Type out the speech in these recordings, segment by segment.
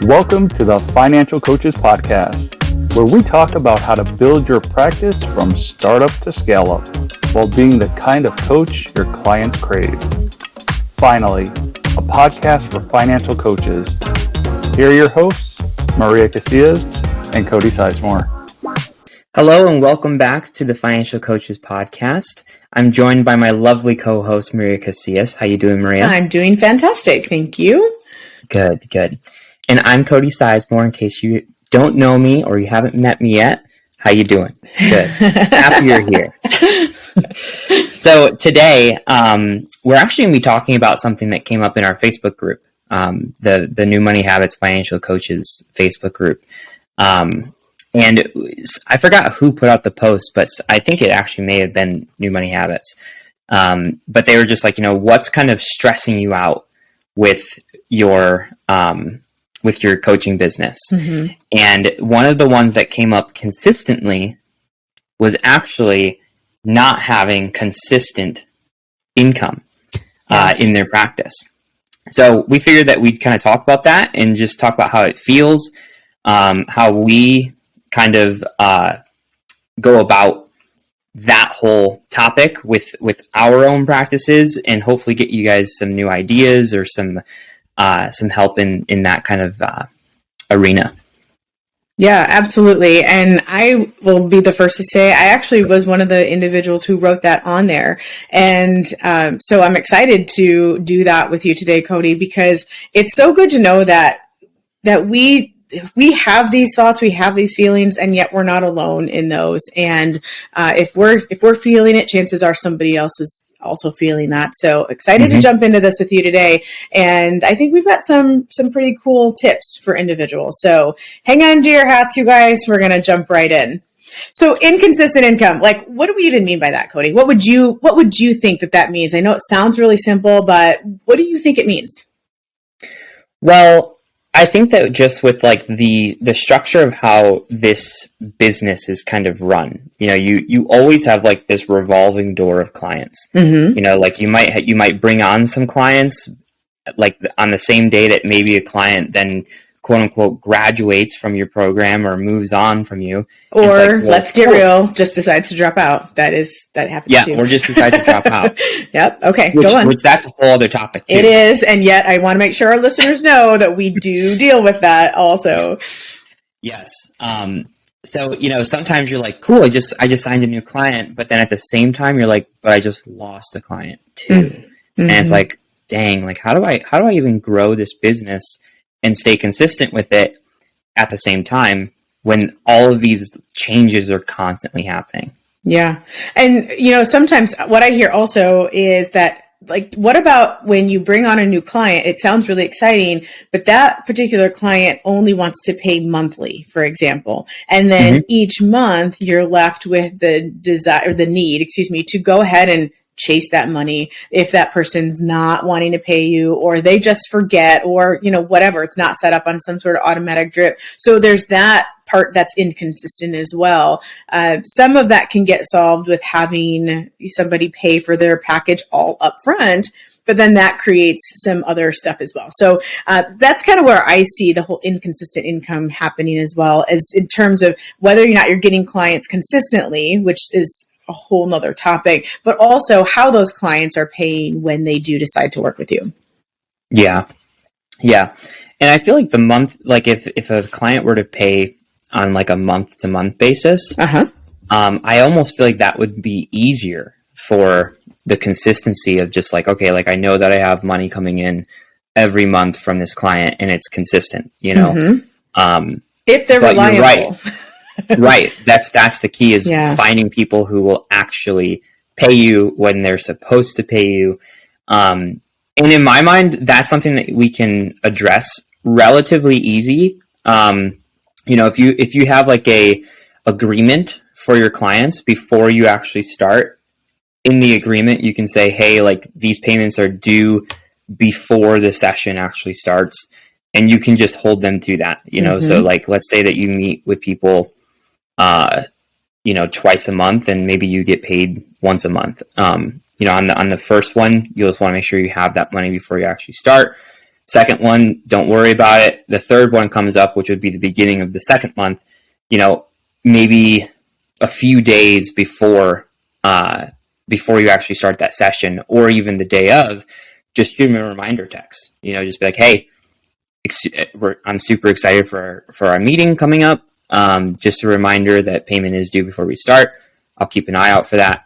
Welcome to the Financial Coaches Podcast, where we talk about how to build your practice from startup to scale up while being the kind of coach your clients crave. Finally, a podcast for financial coaches. Here are your hosts, Maria Casillas and Cody Sizemore. Hello and welcome back to the Financial Coaches Podcast. I'm joined by my lovely co-host, Maria Casillas. How you doing, Maria? I'm doing fantastic. Thank you. Good. And I'm Cody Sizemore, in case you don't know me or you haven't met me yet. How you doing? Good. Happy you're here. So today, we're actually going to be talking about something that came up in our Facebook group, the New Money Habits Financial Coaches Facebook group. And I forgot who put out the post, but I think it actually may have been New Money Habits. But they were just like, what's kind of stressing you out with your coaching business. Mm-hmm. And one of the ones that came up consistently was actually not having consistent income in their practice. So we figured that we'd kind of talk about that and just talk about how it feels, how we kind of go about that whole topic with our own practices, and hopefully get you guys some new ideas or some help in that kind of arena. Yeah, absolutely. And I will be the first to say I actually was one of the individuals who wrote that on there. And so I'm excited to do that with you today, Cody, because it's so good to know that we have these thoughts, we have these feelings, and yet we're not alone in those. And if we're feeling it, chances are somebody else is also feeling that. So excited to jump into this with you today. And I think we've got some pretty cool tips for individuals. So hang on to your hats, you guys. We're going to jump right in. So inconsistent income, like what do we even mean by that, Cody? What would you think that means? I know it sounds really simple, but what do you think it means? Well, I think that just with like the structure of how this business is kind of run, you always have like this revolving door of clients. Mm-hmm. Like you might bring on some clients like on the same day that maybe a client then quote unquote graduates from your program or moves on from you. Or let's get real, just decides to drop out. That happens too. Yeah, or just decides to drop out. Yep. Okay. Go on. Which that's a whole other topic too. It is, and yet I want to make sure our listeners know that we do deal with that also. Yes. So sometimes you're like, cool, I just signed a new client, but then at the same time you're like, but I just lost a client too. Mm-hmm. And it's like, dang, like how do I even grow this business and stay consistent with it at the same time when all of these changes are constantly happening? Yeah. And, sometimes what I hear also is that, like, what about when you bring on a new client? It sounds really exciting, but that particular client only wants to pay monthly, for example. And then each month you're left with the need to go ahead and chase that money if that person's not wanting to pay you, or they just forget, or, whatever, it's not set up on some sort of automatic drip. So there's that part that's inconsistent as well. Some of that can get solved with having somebody pay for their package all up front, but then that creates some other stuff as well. So that's kind of where I see the whole inconsistent income happening, as well as in terms of whether or not you're getting clients consistently, which is a whole nother topic, but also how those clients are paying when they do decide to work with you. Yeah. And I feel like the month, like if a client were to pay on like a month to month basis, I almost feel like that would be easier for the consistency of just like, okay, like I know that I have money coming in every month from this client and it's consistent, if they're reliable. You're right. Right. That's the key is finding people who will actually pay you when they're supposed to pay you. And in my mind, that's something that we can address relatively easy. If you have like a agreement for your clients before you actually start, in the agreement, you can say, hey, like these payments are due before the session actually starts, and you can just hold them to that, So like, let's say that you meet with people twice a month, and maybe you get paid once a month. On the first one, you'll just want to make sure you have that money before you actually start. Second one, don't worry about it. The third one comes up, which would be the beginning of the second month, maybe a few days before you actually start that session, or even the day of, just give them a reminder text. Just be like, hey, I'm super excited for our meeting coming up. Just a reminder that payment is due before we start. I'll keep an eye out for that.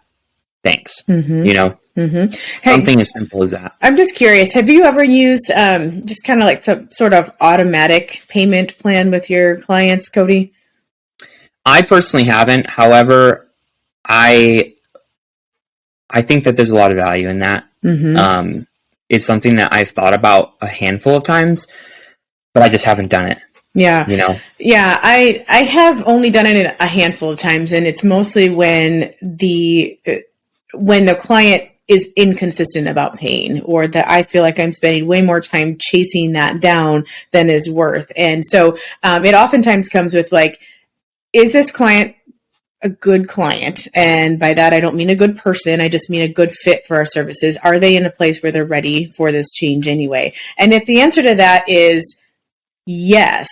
Thanks. Something as simple as that. I'm just curious, have you ever used just kind of like some sort of automatic payment plan with your clients, Cody? I personally haven't. However, I think that there's a lot of value in that. It's something that I've thought about a handful of times, but I just haven't done it. Yeah. Yeah. I have only done it a handful of times, and it's mostly when the client is inconsistent about paying, or that I feel like I'm spending way more time chasing that down than is worth. And so it oftentimes comes with like, is this client a good client? And by that, I don't mean a good person. I just mean a good fit for our services. Are they in a place where they're ready for this change anyway? And if the answer to that is yes,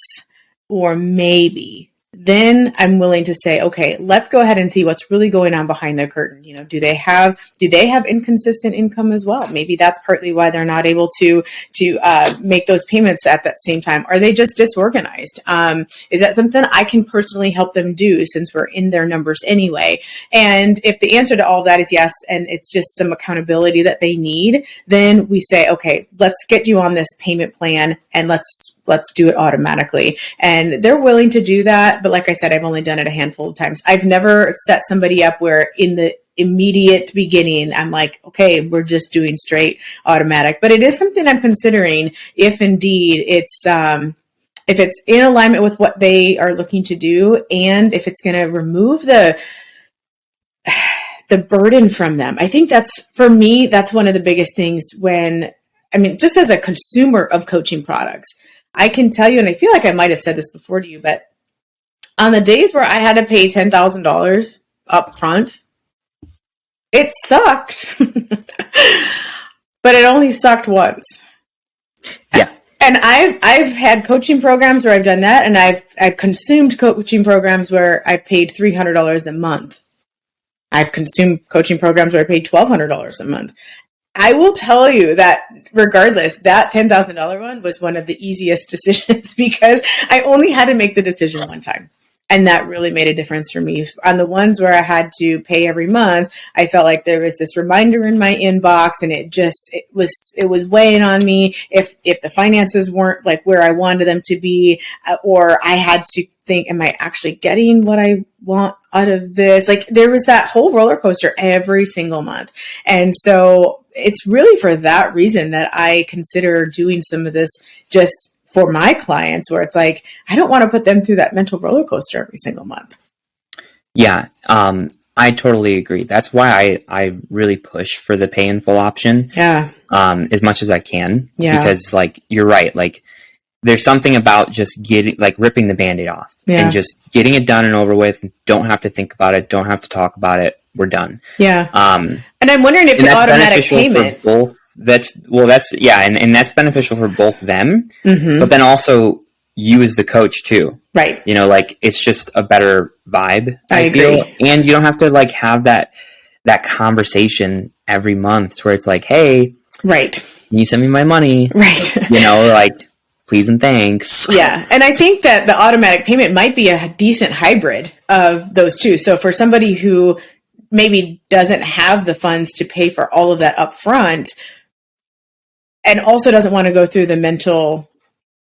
or maybe, then I'm willing to say, okay, let's go ahead and see what's really going on behind the curtain. Do they have inconsistent income as well? Maybe that's partly why they're not able to make those payments at that same time. Are they just disorganized? Is that something I can personally help them do, since we're in their numbers anyway? And if the answer to all of that is yes, and it's just some accountability that they need, then we say, okay, let's get you on this payment plan, and let's do it automatically. And they're willing to do that. But like I said, I've only done it a handful of times. I've never set somebody up where in the immediate beginning, I'm like, okay, we're just doing straight automatic. But it is something I'm considering if indeed it's in alignment with what they are looking to do, and if it's going to remove the burden from them. I think for me, that's one of the biggest things just as a consumer of coaching products. I can tell you, and I feel like I might have said this before to you, but on the days where I had to pay $10,000 up front, it sucked. But it only sucked once. Yeah. And I've had coaching programs where I've done that, and I've consumed coaching programs where I've paid $300 a month. I've consumed coaching programs where I paid $1,200 a month. I will tell you that regardless, that $10,000 one was one of the easiest decisions, because I only had to make the decision one time. And that really made a difference for me. On the ones where I had to pay every month, I felt like there was this reminder in my inbox, and it was weighing on me. If the finances weren't like where I wanted them to be, or I had to think, am I actually getting what I want out of this? Like, there was that whole roller coaster every single month. And so it's really for that reason that I consider doing some of this just for my clients, where it's like, I don't want to put them through that mental roller coaster every single month. Yeah, I totally agree. That's why I really push for the pay in full option. Yeah. As much as I can. Yeah. Because like, you're right. Like, there's something about just ripping the Band-Aid off and just getting it done and over with. Don't have to think about it. Don't have to talk about it. We're done. Yeah. And I'm wondering if the automatic payment. That's beneficial for both them, mm-hmm. but then also you as the coach too. Right. It's just a better vibe. I feel. agree. And you don't have to have that conversation every month to where it's like, hey, right, can you send me my money? Right. Please and thanks. Yeah. And I think that the automatic payment might be a decent hybrid of those two. So for somebody who maybe doesn't have the funds to pay for all of that upfront, and also doesn't want to go through the mental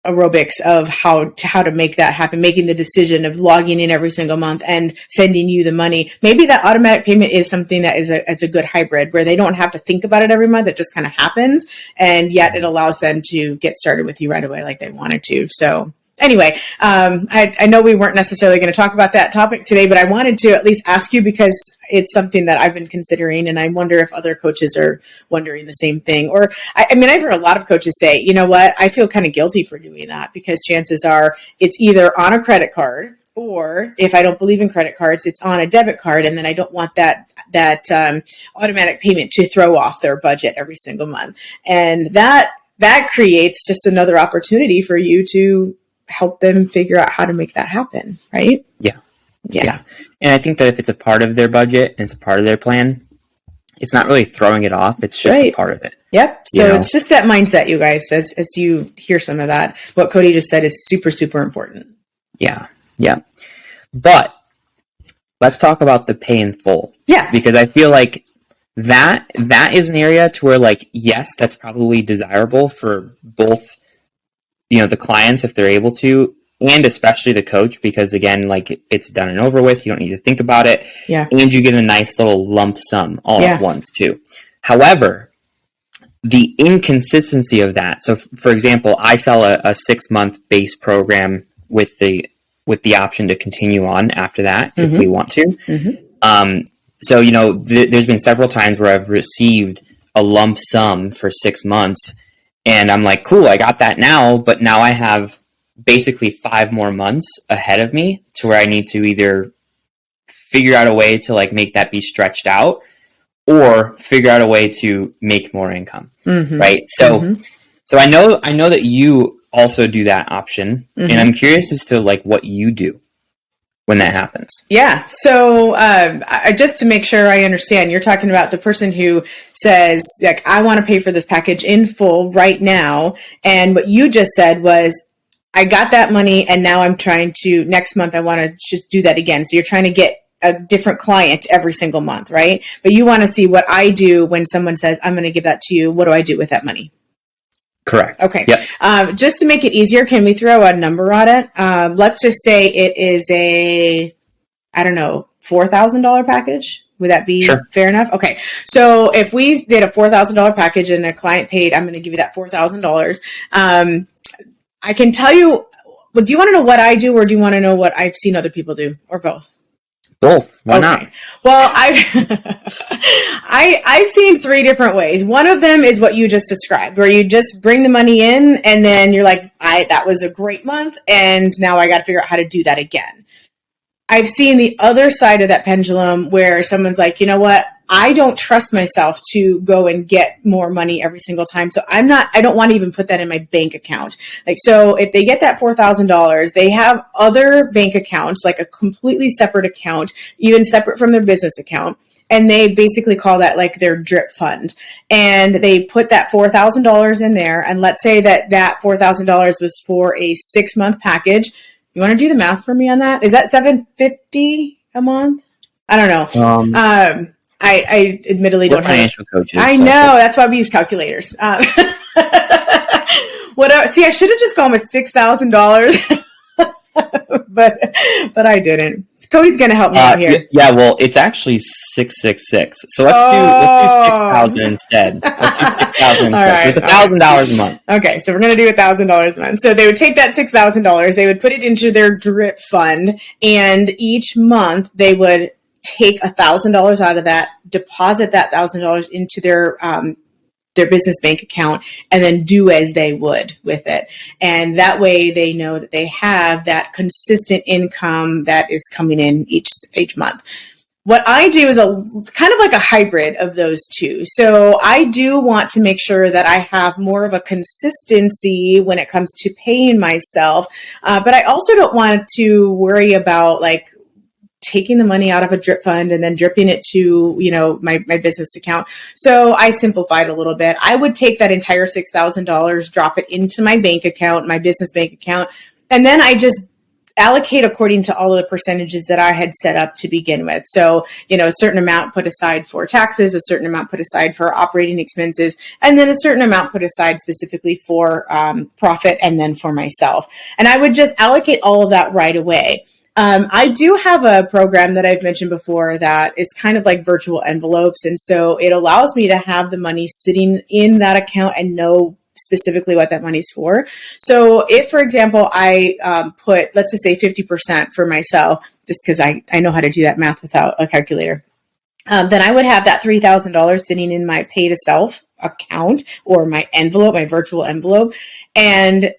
aerobics of how to make that happen, making the decision of logging in every single month and sending you the money. Maybe that automatic payment is something that is a good hybrid, where they don't have to think about it every month. It just kind of happens. And yet it allows them to get started with you right away like they wanted to. So anyway, I know we weren't necessarily going to talk about that topic today, but I wanted to at least ask you because it's something that I've been considering, and I wonder if other coaches are wondering the same thing. Or, I've heard a lot of coaches say, you know what, I feel kind of guilty for doing that, because chances are it's either on a credit card, or if I don't believe in credit cards, it's on a debit card, and then I don't want that automatic payment to throw off their budget every single month. And that that creates just another opportunity for you to help them figure out how to make that happen, right? Yeah. And I think that if it's a part of their budget and it's a part of their plan, it's not really throwing it off. It's just a part of it. Yep. So it's just that mindset, you guys, as you hear some of that, what Cody just said is super, super important. Yeah. But let's talk about the pay in full. Yeah. Because I feel like that is an area to where, like, yes, that's probably desirable for both, the clients if they're able to, and especially the coach, because again, like, it's done and over with. You don't need to think about it. Yeah. And you get a nice little lump sum all at once too. However, the inconsistency of that. So for example, I sell a 6-month base program with the option to continue on after that if we want to. So, there's been several times where I've received a lump sum for 6 months and I'm like, cool, I got that now, but now I have basically 5 more months ahead of me to where I need to either figure out a way to, like, make that be stretched out or figure out a way to make more income. Right. So I know that you also do that option, and I'm curious as to, like, what you do when that happens. Yeah. So just to make sure I understand, you're talking about the person who says, like, I want to pay for this package in full right now. And what you just said was, I got that money and now I'm trying to, next month, I want to just do that again. So you're trying to get a different client every single month, right? But you want to see what I do when someone says, I'm going to give that to you. What do I do with that money? Correct. Okay. Yep. Just to make it easier, can we throw a number on it? Let's just say it is a, I don't know, $4,000 package. Would that be fair enough? Okay. So if we did a $4,000 package and a client paid, I'm going to give you that $4,000. I can tell you, well, do you want to know what I do or do you want to know what I've seen other people do, or both? Both. Why not? Well, I've seen 3 different ways. One of them is what you just described, where you just bring the money in and then you're like, that was a great month and now I got to figure out how to do that again. I've seen the other side of that pendulum where someone's like, you know what? I don't trust myself to go and get more money every single time. So I don't want to even put that in my bank account. Like, so if they get that $4,000, they have other bank accounts, like a completely separate account, even separate from their business account. And they basically call that like their drip fund. And they put that $4,000 in there. And let's say that $4,000 was for a 6-month package. You want to do the math for me on that? Is that $750 a month? I don't know. I admittedly don't have financial coaches. I know, that's why we use calculators. See, I should have just gone with $6,000, but I didn't. Cody's going to help me out here. Yeah, well, it's actually 666. So let's do 6,000 instead. Let's do 6,000 instead. Right, it's $1,000 a month. Okay, so we're going to do $1,000 a month. So they would take that $6,000, they would put it into their drip fund, and each month they would take $1,000 out of that, deposit that $1,000 into their business bank account, and then do as they would with it. And that way they know that they have that consistent income that is coming in each month. What I do is a kind of like a hybrid of those two. So I do want to make sure that I have more of a consistency when it comes to paying myself. But I also don't want to worry about like taking the money out of a drip fund and then dripping it to, my business account. So I simplified a little bit. I would take that entire $6,000, drop it into my bank account, my business bank account, and then I just allocate according to all of the percentages that I had set up to begin with. So, a certain amount put aside for taxes, a certain amount put aside for operating expenses, and then a certain amount put aside specifically for profit and then for myself. And I would just allocate all of that right away. I do have a program that I've mentioned before that it's kind of like virtual envelopes. And so it allows me to have the money sitting in that account and know specifically what that money's for. So if, for example, I put, let's just say 50% for myself, just because I know how to do that math without a calculator, then I would have that $3,000 sitting in my pay to self account or my envelope, my virtual envelope. And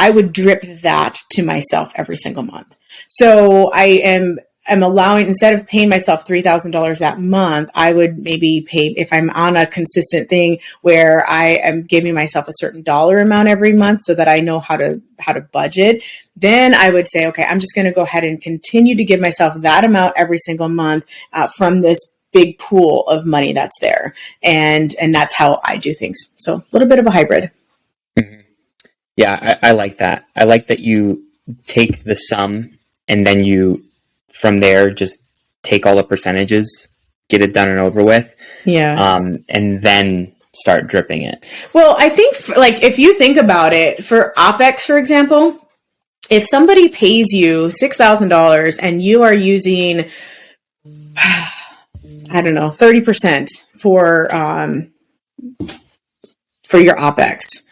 I would drip that to myself every single month. So I am am allowing, instead of paying myself $3,000 that month, I would maybe pay, if I'm on a consistent thing where I am giving myself a certain dollar amount every month so that I know how to budget, then I would say, okay, I'm just going to go ahead and continue to give myself that amount every single month from this big pool of money that's there. And that's how I do things. So a little bit of a hybrid. Mm-hmm. Yeah, I like that. I like that you take the sum and then you, from there, just take all the percentages, get it done and over with. Yeah. And then start dripping it. Well, I think like if you think about it, for Opex, for example, if somebody pays you $6,000 and you are using, I don't know, 30% for your Opex,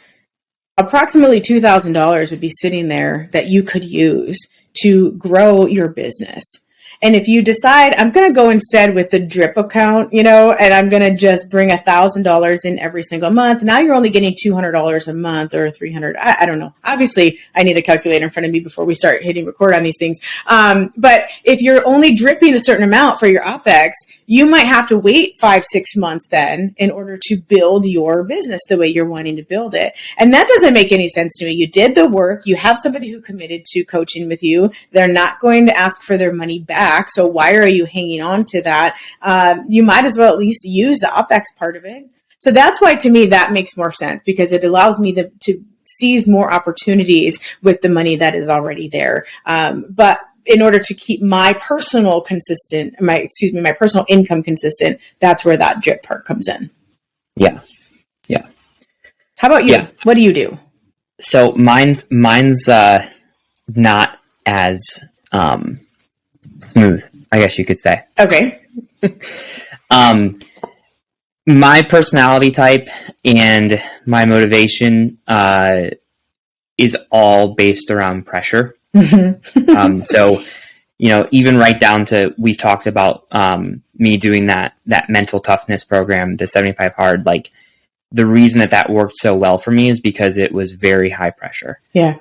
approximately $2,000 would be sitting there that you could use to grow your business. And if you decide, I'm going to go instead with the drip account, and I'm going to just bring $1,000 in every single month. Now you're only getting $200 a month or $300. I don't know. Obviously, I need a calculator in front of me before we start hitting record on these things. But if you're only dripping a certain amount for your Opex, you might have to wait 5-6 months then in order to build your business the way you're wanting to build it. And that doesn't make any sense to me. You did the work. You have somebody who committed to coaching with you. They're not going to ask for their money back. So why are you hanging on to that? You might as well at least use the Opex part of it. So that's why, to me, that makes more sense, because it allows me to seize more opportunities with the money that is already there. But in order to keep my personal income consistent, that's where that drip part comes in. Yeah. Yeah. How about you? Yeah. What do you do? So mine's not as smooth, I guess you could say. Okay. My personality type and my motivation is all based around pressure. So, even right down to, we've talked about me doing that mental toughness program, the 75 hard, like the reason that worked so well for me is because it was very high pressure. Yeah.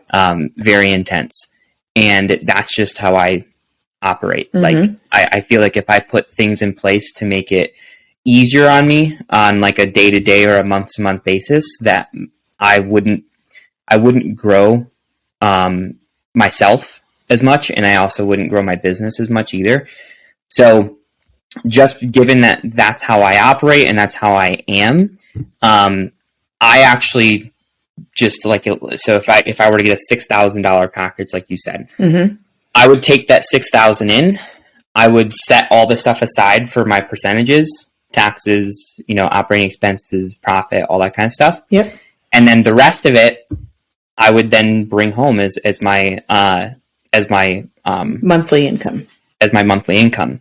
Very intense. And that's just how I operate. Like, I feel like if I put things in place to make it easier on me on like a day-to-day or a month-to-month basis, that I wouldn't grow myself as much, and I also wouldn't grow my business as much either. So just given that that's how I operate and that's how I am, I actually just like it. So if I were to get a $6,000 package, like you said, I would take that $6,000 in. I would set all the stuff aside for my percentages, taxes, operating expenses, profit, all that kind of stuff. Yep. And then the rest of it, I would then bring home as my monthly income. As my monthly income.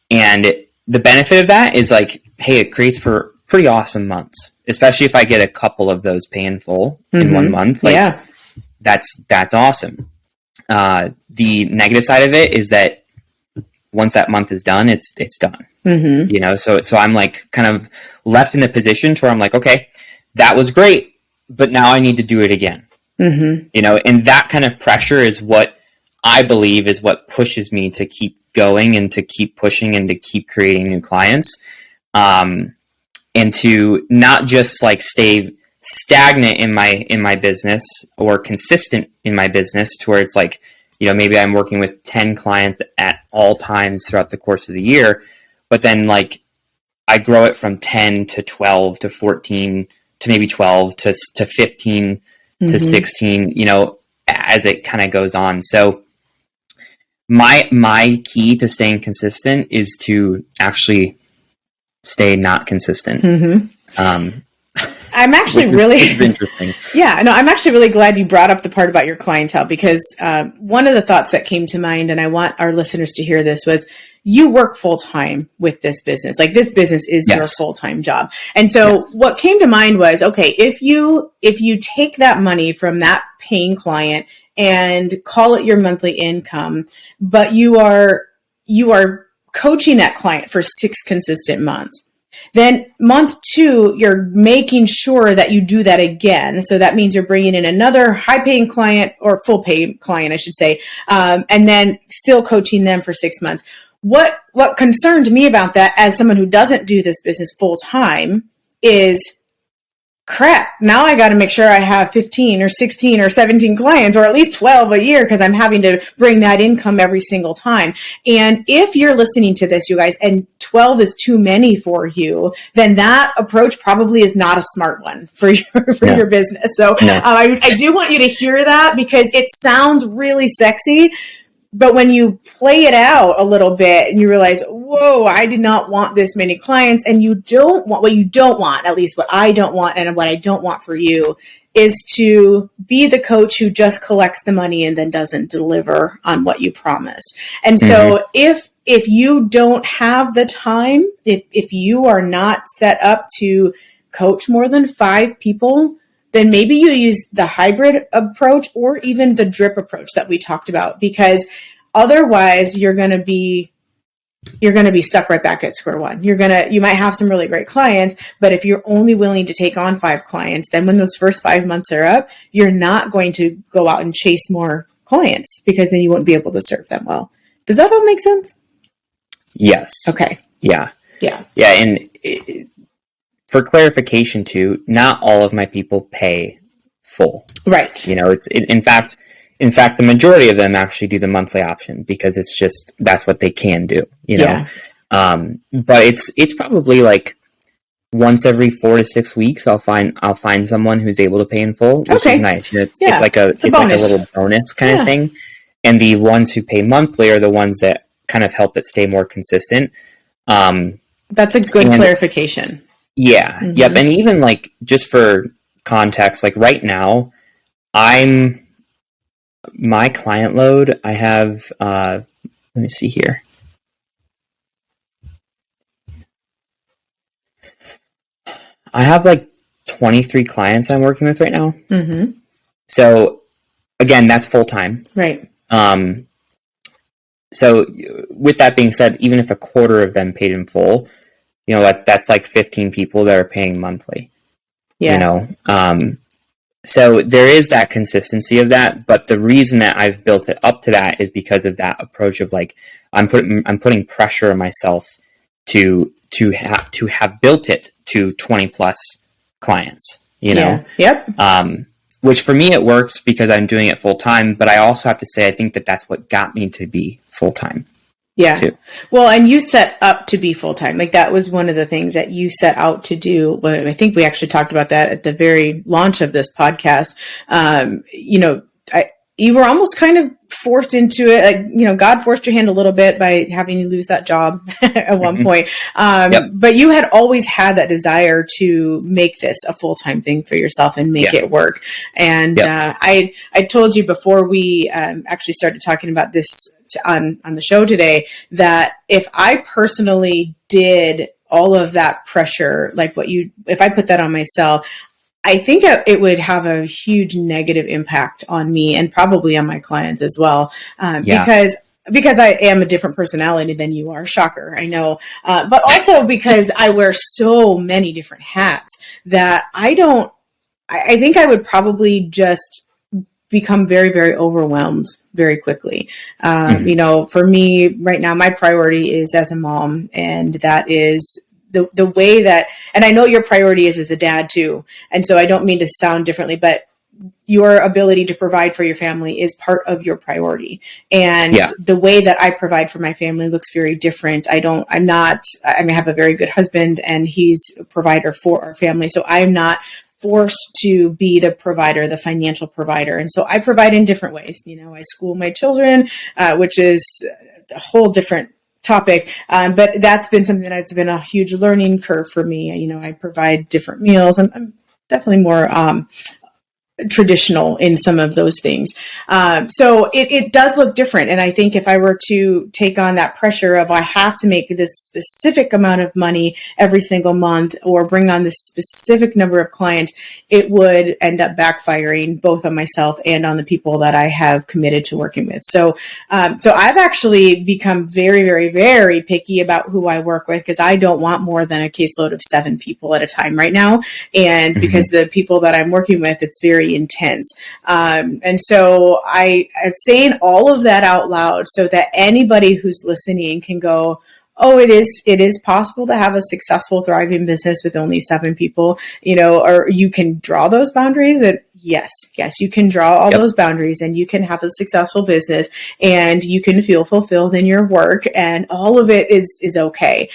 And the benefit of that is like, hey, it creates for pretty awesome months, especially if I get a couple of those pay in full in 1 month. Like, yeah, that's awesome. The negative side of it is that once that month is done, it's done. So I'm like kind of left in a position to where I'm like, okay, that was great, but now I need to do it again. And that kind of pressure is what I believe is what pushes me to keep going and to keep pushing and to keep creating new clients. And to not just like stay stagnant in my business or consistent in my business to where it's like, maybe I'm working with 10 clients at all times throughout the course of the year, but then like I grow it from 10 to 12 to 14 to maybe 12 to 15 to 16, as it kind of goes on. So my key to staying consistent is to actually stay not consistent. I'm actually really interesting. Yeah, no, I'm actually really glad you brought up the part about your clientele, because one of the thoughts that came to mind, and I want our listeners to hear this, was you work full time with this business. Like, this business is your full time job. And so what came to mind was, okay, if you take that money from that paying client and call it your monthly income, but you are coaching that client for 6 consistent months. Then month 2, you're making sure that you do that again. So that means you're bringing in another high paying client, or full pay client, I should say. And then still coaching them for 6 months. What concerned me about that, as someone who doesn't do this business full time, is crap. Now I got to make sure I have 15 or 16 or 17 clients, or at least 12 a year, because I'm having to bring that income every single time. And if you're listening to this, you guys, and 12 is too many for you, then that approach probably is not a smart one for your business. So I do want you to hear that, because it sounds really sexy. But when you play it out a little bit and you realize, whoa, I did not want this many clients, and you don't want what you don't want, at least what I don't want, and what I don't want for you is to be the coach who just collects the money and then doesn't deliver on what you promised. And so if you don't have the time, if you are not set up to coach more than 5 people, then maybe you use the hybrid approach, or even the drip approach that we talked about, because otherwise you're going to be stuck right back at square one. You might have some really great clients, but if you're only willing to take on 5 clients, then when those first 5 months are up, you're not going to go out and chase more clients, because then you won't be able to serve them well. Does that all make sense? Yes. Okay. Yeah. Yeah. Yeah. And for clarification too, not all of my people pay full. Right. You know, in fact, the majority of them actually do the monthly option, because it's just, that's what they can do, you know? Yeah. But it's probably like once every 4 to 6 weeks, I'll find someone who's able to pay in full, which is nice. You know, it's like a little bonus kind of thing. And the ones who pay monthly are the ones that kind of help it stay more consistent. That's a good clarification. Yeah. Mm-hmm. Yep. And even like, just for context, like right now, my client load, I have, let me see here. I have like 23 clients I'm working with right now. Mm-hmm. So again, that's full time. Right. So with that being said, even if a quarter of them paid in full, you know, that's like 15 people that are paying monthly. Yeah. You know, so there is that consistency of that, but the reason that I've built it up to that is because of that approach of like, I'm putting pressure on myself to have built it to 20 plus clients, you know? Yep. Which for me, it works because I'm doing it full time, but I also have to say, I think that that's what got me to be full time. Yeah. Too. Well, and you set up to be full time. Like that was one of the things that you set out to do. Well, I think we actually talked about that at the very launch of this podcast. You know, you were almost kind of forced into it. Like, you know, God forced your hand a little bit by having you lose that job at one point. But you had always had that desire to make this a full-time thing for yourself and make it work. And I told you before we actually started talking about this on the show today, that if I personally did all of that pressure, like if I put that on myself, I think it would have a huge negative impact on me and probably on my clients as well. Because I am a different personality than you are. Shocker, I know. But also because I wear so many different hats that I think I would probably just become very, very overwhelmed very quickly. You know, for me right now, my priority is as a mom, and that is the way that, and I know your priority is as a dad too. And so I don't mean to sound differently, but your ability to provide for your family is part of your priority. And the way that I provide for my family looks very different. I have a very good husband, and he's a provider for our family. So I'm not forced to be the provider, the financial provider. And so I provide in different ways. You know, I school my children, which is a whole different topic. But that's been something that's been a huge learning curve for me. You know, I provide different meals. I'm definitely more traditional in some of those things. So it does look different. And I think if I were to take on that pressure of I have to make this specific amount of money every single month or bring on this specific number of clients, it would end up backfiring both on myself and on the people that I have committed to working with. So I've actually become very, very, very picky about who I work with because I don't want more than a caseload of 7 people at a time right now. And because the people that I'm working with, it's very intense. And so I'm saying all of that out loud so that anybody who's listening can go, oh, it is possible to have a successful, thriving business with only 7 people, or you can draw those boundaries. And yes, you can draw all those boundaries and you can have a successful business and you can feel fulfilled in your work and all of it is okay.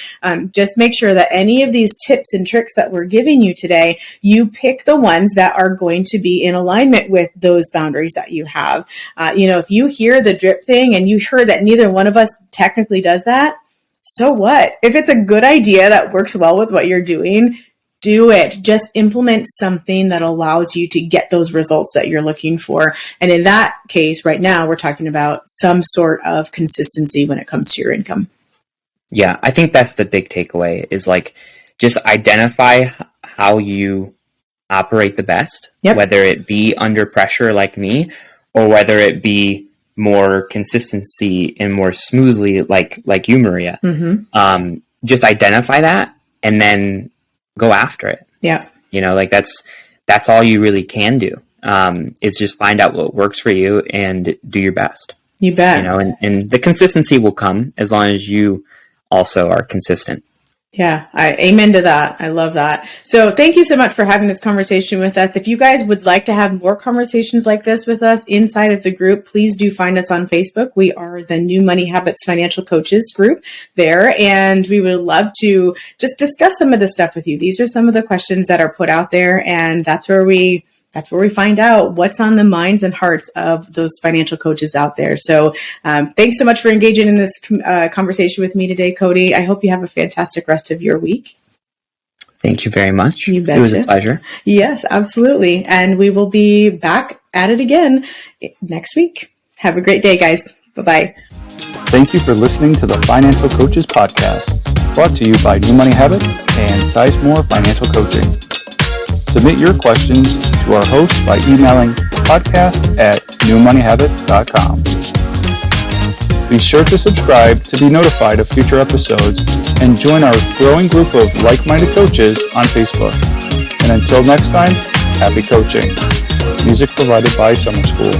Just make sure that any of these tips and tricks that we're giving you today, you pick the ones that are going to be in alignment with those boundaries that you have. If you hear the drip thing and you heard that neither one of us technically does that, so what? If it's a good idea that works well with what you're doing, do it. Just implement something that allows you to get those results that you're looking for. And in that case, right now, we're talking about some sort of consistency when it comes to your income. Yeah, I think that's the big takeaway is just identify how you operate the best, whether it be under pressure like me or whether it be more consistency and more smoothly like you, Maria. Just identify that and then go after it. Yeah. That's all you really can do. Is just find out what works for you and do your best. You bet. And the consistency will come as long as you also are consistent. Yeah, amen to that. I love that. So thank you so much for having this conversation with us. If you guys would like to have more conversations like this with us inside of the group, please do find us on Facebook. We are the New Money Habits Financial Coaches group there, and we would love to just discuss some of the stuff with you. These are some of the questions that are put out there, and that's where we find out what's on the minds and hearts of those financial coaches out there. So thanks so much for engaging in this conversation with me today, Cody. I hope you have a fantastic rest of your week. Thank you very much. You betcha. It was a pleasure. Yes, absolutely. And we will be back at it again next week. Have a great day, guys. Bye-bye. Thank you for listening to the Financial Coaches Podcast, brought to you by New Money Habits and Sizemore Financial Coaching. Submit your questions to our host by emailing podcast@newmoneyhabits.com. Be sure to subscribe to be notified of future episodes and join our growing group of like-minded coaches on Facebook. And until next time, happy coaching. Music provided by Summer School.